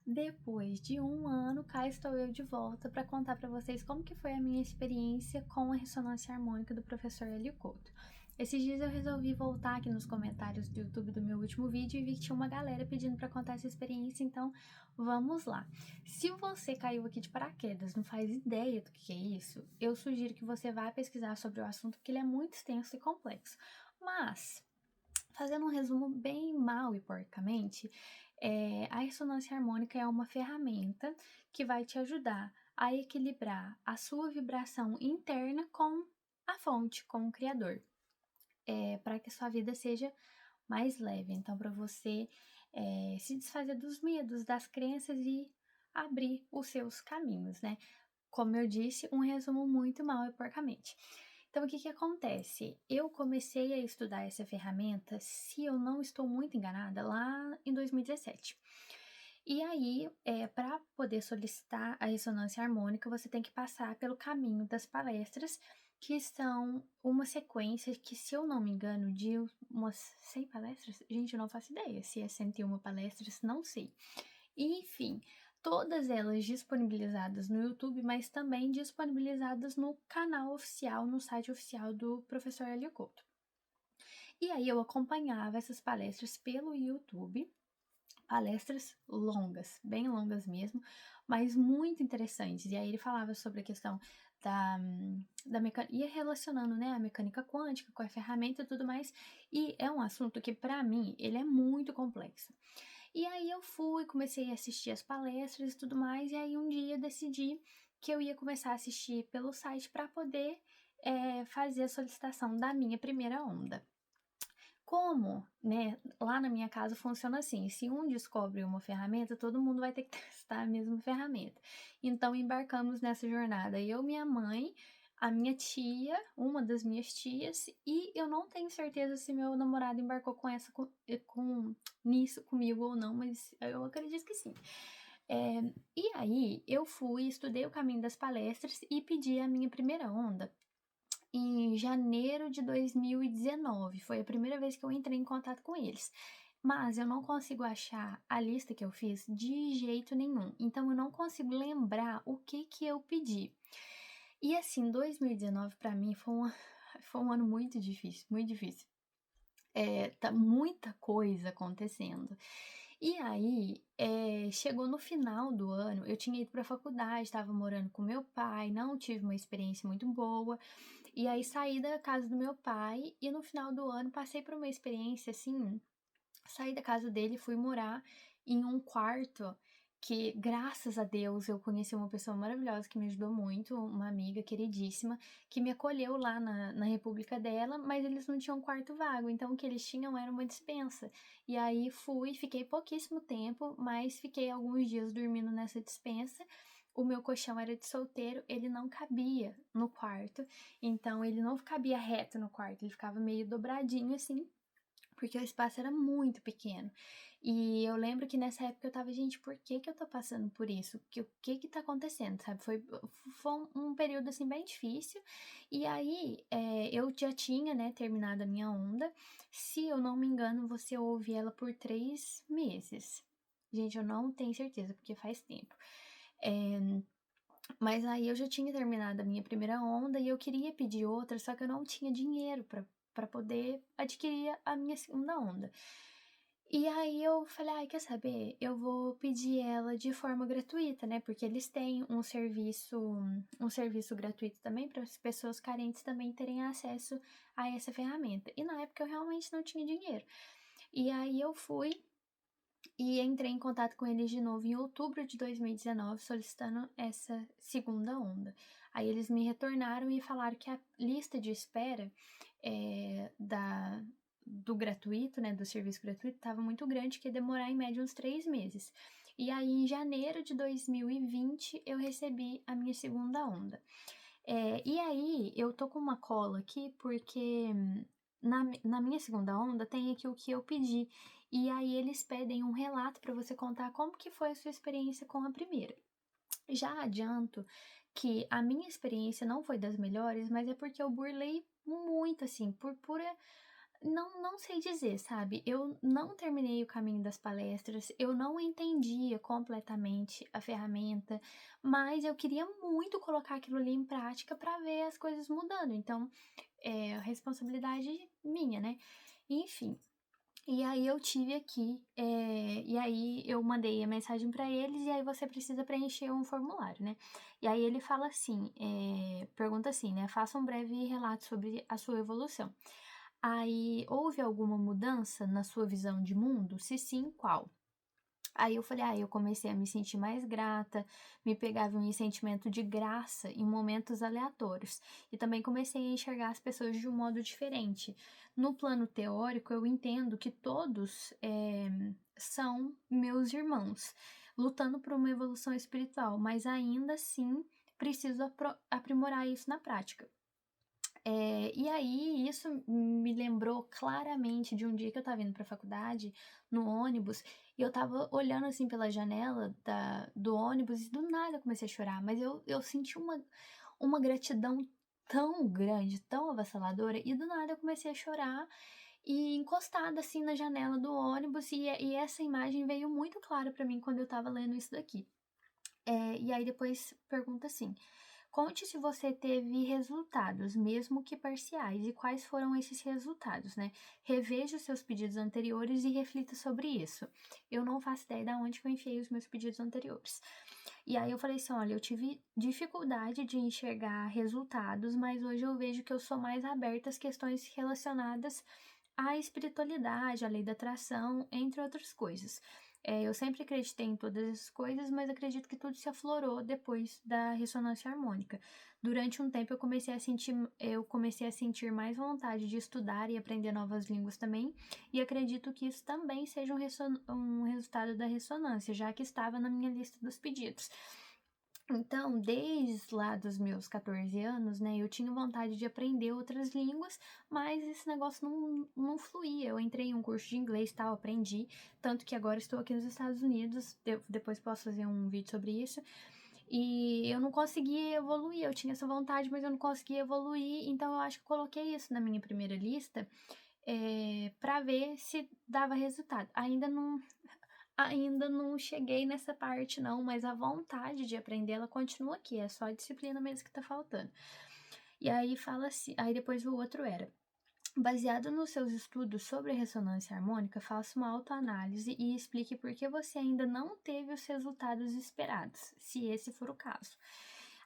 Depois de um ano, cá estou eu de volta para contar para vocês como que foi a minha experiência com a ressonância harmônica do professor Hélio Couto. Esses dias eu resolvi voltar aqui nos comentários do YouTube do meu último vídeo e vi que tinha uma galera pedindo para contar essa experiência, então vamos lá. Se você caiu aqui de paraquedas, não faz ideia do que é isso, eu sugiro que você vá pesquisar sobre o assunto, porque ele é muito extenso e complexo. Mas, fazendo um resumo bem mal e porcamente, a ressonância harmônica é uma ferramenta que vai te ajudar a equilibrar a sua vibração interna com a fonte, com o Criador, para que a sua vida seja mais leve. Então, para você se desfazer dos medos, das crenças e abrir os seus caminhos, né? Como eu disse, um resumo muito mal e porcamente. Então, o que que acontece? Eu comecei a estudar essa ferramenta, se eu não estou muito enganada, lá em 2017. E aí, para poder solicitar a ressonância harmônica, você tem que passar pelo caminho das palestras, que são uma sequência que, se eu não me engano, de umas 100 palestras, gente, eu não faço ideia se é 101 palestras, não sei. Enfim, todas elas disponibilizadas no YouTube, mas também disponibilizadas no canal oficial, no site oficial do professor Hélio Couto. E aí eu acompanhava essas palestras pelo YouTube, palestras longas, bem longas mesmo, mas muito interessantes. E aí ele falava sobre a questão da mecânica, ia relacionando, né, a mecânica quântica com a ferramenta e tudo mais, e é um assunto que, para mim, ele é muito complexo. E aí eu fui, comecei a assistir as palestras e tudo mais, e aí um dia decidi que eu ia começar a assistir pelo site para poder fazer a solicitação da minha primeira onda. Como, né, lá na minha casa funciona assim, se um descobre uma ferramenta, todo mundo vai ter que testar a mesma ferramenta. Então embarcamos nessa jornada, eu, minha mãe, a minha tia, uma das minhas tias, e eu não tenho certeza se meu namorado embarcou nisso comigo ou não, mas eu acredito que sim. E aí eu fui, estudei o caminho das palestras e pedi a minha primeira onda em janeiro de 2019. Foi a primeira vez que eu entrei em contato com eles. Mas eu não consigo achar a lista que eu fiz de jeito nenhum. Então eu não consigo lembrar o que eu pedi. E assim, 2019 para mim foi um ano muito difícil, muito difícil. Tá muita coisa acontecendo. E aí, chegou no final do ano, eu tinha ido para a faculdade, estava morando com meu pai, não tive uma experiência muito boa. E aí saí da casa do meu pai e no final do ano passei por uma experiência assim, saí da casa dele, fui morar em um quarto que, graças a Deus, eu conheci uma pessoa maravilhosa que me ajudou muito, uma amiga queridíssima, que me acolheu lá na república dela, mas eles não tinham quarto vago, então o que eles tinham era uma despensa. E aí fui, fiquei pouquíssimo tempo, mas fiquei alguns dias dormindo nessa despensa. O meu colchão era de solteiro, ele não cabia no quarto, então ele não cabia reto no quarto, ele ficava meio dobradinho assim, porque o espaço era muito pequeno. E eu lembro que nessa época eu tava, gente, por que que eu tô passando por isso? O que que tá acontecendo, sabe? Foi um período, assim, bem difícil. E aí, eu já tinha, né, terminado a minha onda. Se eu não me engano, você ouve ela por 3 meses. Gente, eu não tenho certeza, porque faz tempo. Mas aí eu já tinha terminado a minha primeira onda e eu queria pedir outra, só que eu não tinha dinheiro para poder adquirir a minha segunda onda. E aí eu falei, ai, quer saber? Eu vou pedir ela de forma gratuita, né? Porque eles têm um serviço gratuito também para as pessoas carentes também terem acesso a essa ferramenta. E na época eu realmente não tinha dinheiro. E aí eu fui e entrei em contato com eles de novo em outubro de 2019, solicitando essa segunda onda. Aí eles me retornaram e falaram que a lista de espera do gratuito, né, do serviço gratuito, estava muito grande, que ia demorar em média uns 3 meses. E aí, em janeiro de 2020, eu recebi a minha segunda onda. E aí, eu tô com uma cola aqui, porque na minha segunda onda tem aqui o que eu pedi. E aí eles pedem um relato para você contar como que foi a sua experiência com a primeira. Já adianto que a minha experiência não foi das melhores, mas é porque eu burlei muito, assim, por pura Não sei dizer, sabe? Eu não terminei o caminho das palestras, eu não entendia completamente a ferramenta, mas eu queria muito colocar aquilo ali em prática para ver as coisas mudando. Então, é responsabilidade minha, né? Enfim. E aí eu tive aqui, e aí eu mandei a mensagem para eles, e aí você precisa preencher um formulário, né? E aí ele fala assim, pergunta assim, né? Faça um breve relato sobre a sua evolução. Aí, houve alguma mudança na sua visão de mundo? Se sim, qual? Aí eu falei, eu comecei a me sentir mais grata, me pegava um sentimento de graça em momentos aleatórios. E também comecei a enxergar as pessoas de um modo diferente. No plano teórico, eu entendo que todos são meus irmãos, lutando por uma evolução espiritual, mas ainda assim preciso aprimorar isso na prática. E aí, isso me lembrou claramente de um dia que eu tava indo pra faculdade, no ônibus, e eu tava olhando assim pela janela do ônibus e do nada eu comecei a chorar, mas eu senti uma gratidão tão grande, tão avassaladora, e do nada eu comecei a chorar e encostada assim na janela do ônibus, e essa imagem veio muito clara pra mim quando eu tava lendo isso daqui. E aí depois pergunta assim. Conte se você teve resultados, mesmo que parciais, e quais foram esses resultados, né? Reveja os seus pedidos anteriores e reflita sobre isso. Eu não faço ideia de onde que eu enfiei os meus pedidos anteriores. E aí eu falei assim, olha, eu tive dificuldade de enxergar resultados, mas hoje eu vejo que eu sou mais aberta às questões relacionadas à espiritualidade, à lei da atração, entre outras coisas. Eu sempre acreditei em todas essas coisas, mas acredito que tudo se aflorou depois da ressonância harmônica. Durante um tempo eu comecei a sentir mais vontade de estudar e aprender novas línguas também, e acredito que isso também seja um resultado da ressonância, já que estava na minha lista dos pedidos. Então, desde lá dos meus 14 anos, né, eu tinha vontade de aprender outras línguas, mas esse negócio não fluía. Eu entrei em um curso de inglês e tal, aprendi, tanto que agora estou aqui nos Estados Unidos, depois posso fazer um vídeo sobre isso, e eu não conseguia evoluir, eu tinha essa vontade, mas eu não conseguia evoluir, então eu acho que coloquei isso na minha primeira lista, para ver se dava resultado. Ainda não cheguei nessa parte não, mas a vontade de aprender ela continua aqui, é só a disciplina mesmo que tá faltando. E aí fala assim, aí depois o outro era: baseado nos seus estudos sobre a ressonância harmônica, faça uma autoanálise e explique por que você ainda não teve os resultados esperados, se esse for o caso.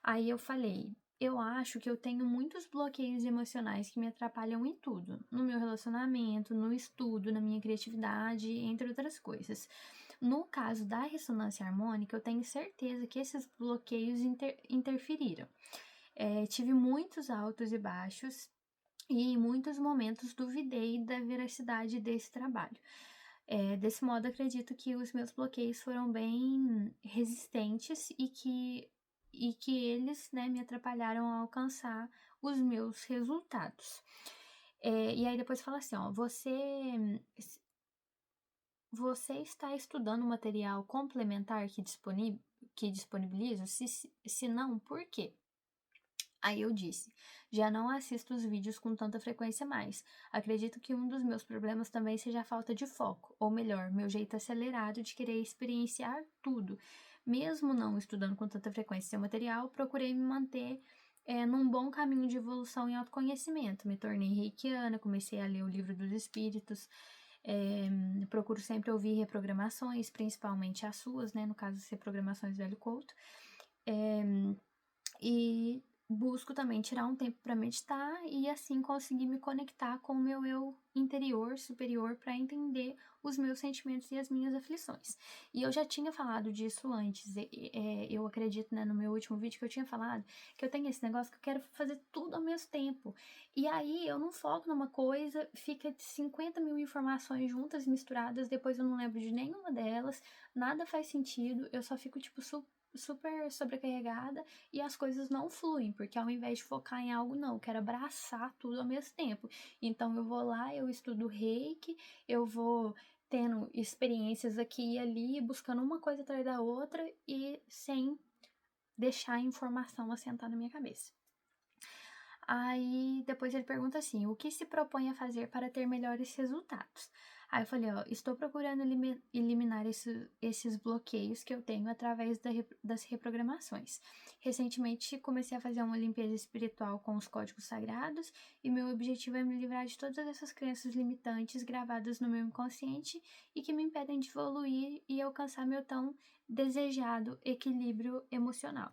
Aí eu falei: eu acho que eu tenho muitos bloqueios emocionais que me atrapalham em tudo, no meu relacionamento, no estudo, na minha criatividade, entre outras coisas. No caso da ressonância harmônica, eu tenho certeza que esses bloqueios interferiram. Tive muitos altos e baixos, e em muitos momentos duvidei da veracidade desse trabalho. Desse modo, acredito que os meus bloqueios foram bem resistentes e que eles, né, me atrapalharam a alcançar os meus resultados. E aí depois fala assim, ó, você está estudando material complementar que disponibiliza? Se não, por quê? Aí eu disse: já não assisto os vídeos com tanta frequência mais. Acredito que um dos meus problemas também seja a falta de foco, ou melhor, meu jeito acelerado de querer experienciar tudo. Mesmo não estudando com tanta frequência seu material, procurei me manter num bom caminho de evolução e autoconhecimento. Me tornei reikiana, comecei a ler o livro dos espíritos, procuro sempre ouvir reprogramações, principalmente as suas, né? No caso, as reprogramações do Hélio Couto. E busco também tirar um tempo para meditar e assim conseguir me conectar com o meu eu interior, superior, para entender os meus sentimentos e as minhas aflições. E eu já tinha falado disso antes, eu acredito, né, no meu último vídeo que eu tinha falado, que eu tenho esse negócio que eu quero fazer tudo ao mesmo tempo. E aí eu não foco numa coisa, fica 50 mil informações juntas, misturadas, depois eu não lembro de nenhuma delas, nada faz sentido, eu só fico, tipo, super sobrecarregada e as coisas não fluem, porque ao invés de focar em algo, não, eu quero abraçar tudo ao mesmo tempo. Então eu vou lá, eu estudo Reiki, eu vou tendo experiências aqui e ali, buscando uma coisa atrás da outra e sem deixar a informação assentar na minha cabeça. Aí depois ele pergunta assim: o que se propõe a fazer para ter melhores resultados? Aí eu falei: ó, estou procurando eliminar esses bloqueios que eu tenho através das reprogramações. Recentemente comecei a fazer uma limpeza espiritual com os códigos sagrados e meu objetivo é me livrar de todas essas crenças limitantes gravadas no meu inconsciente e que me impedem de evoluir e alcançar meu tão desejado equilíbrio emocional.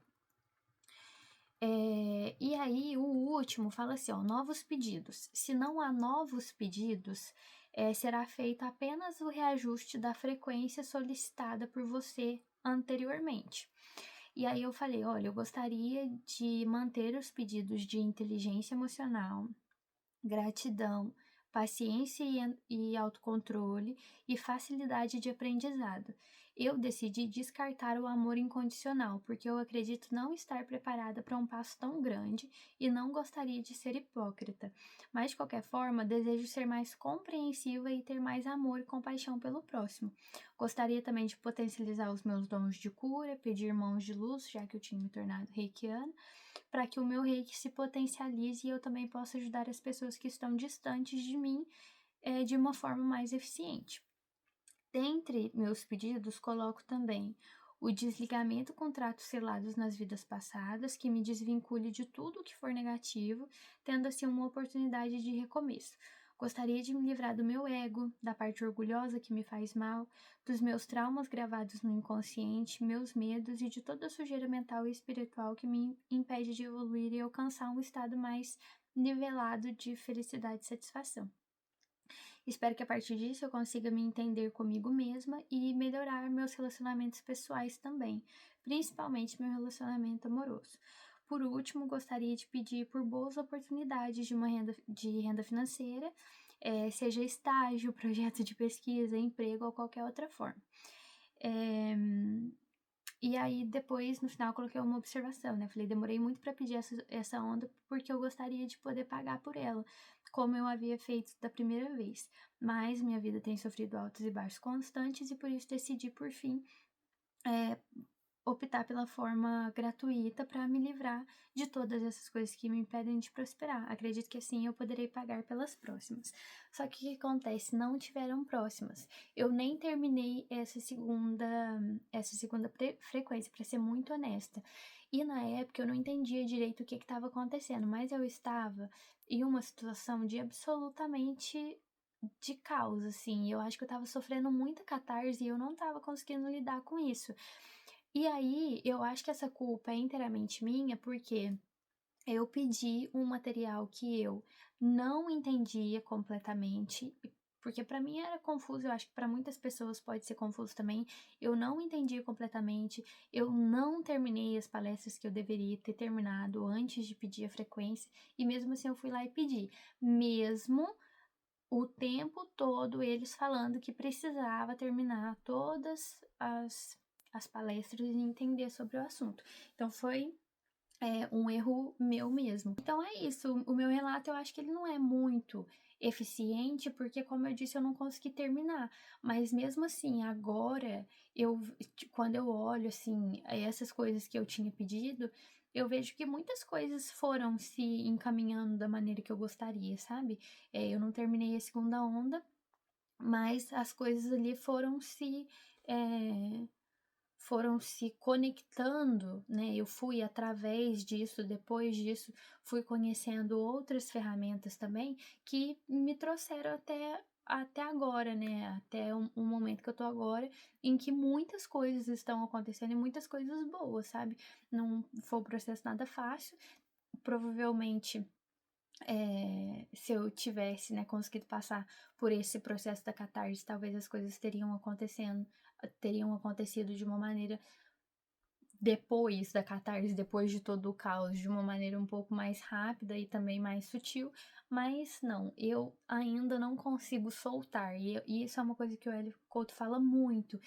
E aí, o último fala assim, ó, novos pedidos. Se não há novos pedidos, será feito apenas o reajuste da frequência solicitada por você anteriormente. E aí eu falei, olha, eu gostaria de manter os pedidos de inteligência emocional, gratidão, paciência e autocontrole e facilidade de aprendizado. Eu decidi descartar o amor incondicional, porque eu acredito não estar preparada para um passo tão grande e não gostaria de ser hipócrita. Mas, de qualquer forma, desejo ser mais compreensiva e ter mais amor e compaixão pelo próximo. Gostaria também de potencializar os meus dons de cura, pedir mãos de luz, já que eu tinha me tornado reikiana, para que o meu reiki se potencialize e eu também possa ajudar as pessoas que estão distantes de mim de uma forma mais eficiente. Dentre meus pedidos, coloco também o desligamento com contratos selados nas vidas passadas, que me desvincule de tudo que for negativo, tendo assim uma oportunidade de recomeço. Gostaria de me livrar do meu ego, da parte orgulhosa que me faz mal, dos meus traumas gravados no inconsciente, meus medos e de toda a sujeira mental e espiritual que me impede de evoluir e alcançar um estado mais nivelado de felicidade e satisfação. Espero que a partir disso eu consiga me entender comigo mesma e melhorar meus relacionamentos pessoais também, principalmente meu relacionamento amoroso. Por último, gostaria de pedir por boas oportunidades de renda financeira, seja estágio, projeto de pesquisa, emprego ou qualquer outra forma. E aí, depois, no final, eu coloquei uma observação, né? Falei, demorei muito para pedir essa onda porque eu gostaria de poder pagar por ela, como eu havia feito da primeira vez. Mas minha vida tem sofrido altos e baixos constantes e por isso decidi, por fim, optar pela forma gratuita para me livrar de todas essas coisas que me impedem de prosperar. Acredito que assim eu poderei pagar pelas próximas. Só que o que acontece? Não tiveram próximas. Eu nem terminei essa segunda frequência, para ser muito honesta. E na época eu não entendia direito o que estava acontecendo, mas eu estava em uma situação de absolutamente de caos, assim. Eu acho que eu estava sofrendo muita catarse e eu não estava conseguindo lidar com isso. E aí, eu acho que essa culpa é inteiramente minha, porque eu pedi um material que eu não entendia completamente, porque para mim era confuso, eu acho que para muitas pessoas pode ser confuso também. Eu não entendia completamente, eu não terminei as palestras que eu deveria ter terminado antes de pedir a frequência, e mesmo assim eu fui lá e pedi, mesmo o tempo todo eles falando que precisava terminar todas as palestras e entender sobre o assunto. Então foi um erro meu mesmo. Então é isso, o meu relato eu acho que ele não é muito eficiente, porque como eu disse, eu não consegui terminar, mas mesmo assim, agora, quando eu olho, assim, essas coisas que eu tinha pedido, eu vejo que muitas coisas foram se encaminhando da maneira que eu gostaria, sabe? Eu não terminei a segunda onda, mas as coisas ali foram se conectando, né? Eu fui através disso, depois disso, fui conhecendo outras ferramentas também que me trouxeram até agora, né? Até um momento que eu tô agora, em que muitas coisas estão acontecendo e muitas coisas boas, sabe? Não foi um processo nada fácil, provavelmente. Se eu tivesse, né, conseguido passar por esse processo da catarse, talvez as coisas teriam acontecido de uma maneira depois da catarse, depois de todo o caos, de uma maneira um pouco mais rápida e também mais sutil, mas não, eu ainda não consigo soltar, e isso é uma coisa que o Hélio Couto fala muito,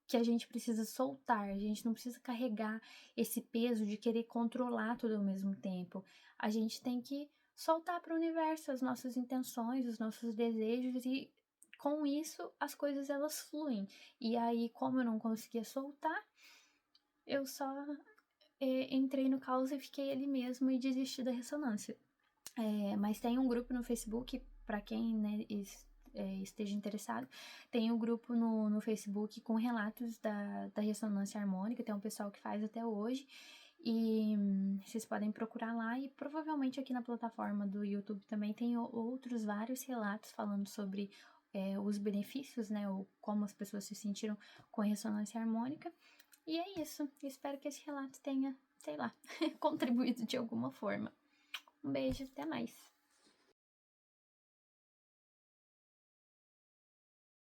que a gente precisa soltar, a gente não precisa carregar esse peso de querer controlar tudo ao mesmo tempo, a gente tem que soltar para o universo as nossas intenções, os nossos desejos e com isso as coisas elas fluem, e aí como eu não conseguia soltar, eu só entrei no caos e fiquei ali mesmo e desisti da ressonância. Mas tem um grupo no Facebook, para quem, né, esteja interessado, tem um grupo no Facebook com relatos da ressonância harmônica, tem um pessoal que faz até hoje, e vocês podem procurar lá, e provavelmente aqui na plataforma do YouTube também tem outros vários relatos falando sobre os benefícios, né, ou como as pessoas se sentiram com a ressonância harmônica. E é isso, espero que esse relato tenha, sei lá, contribuído de alguma forma. Um beijo, até mais!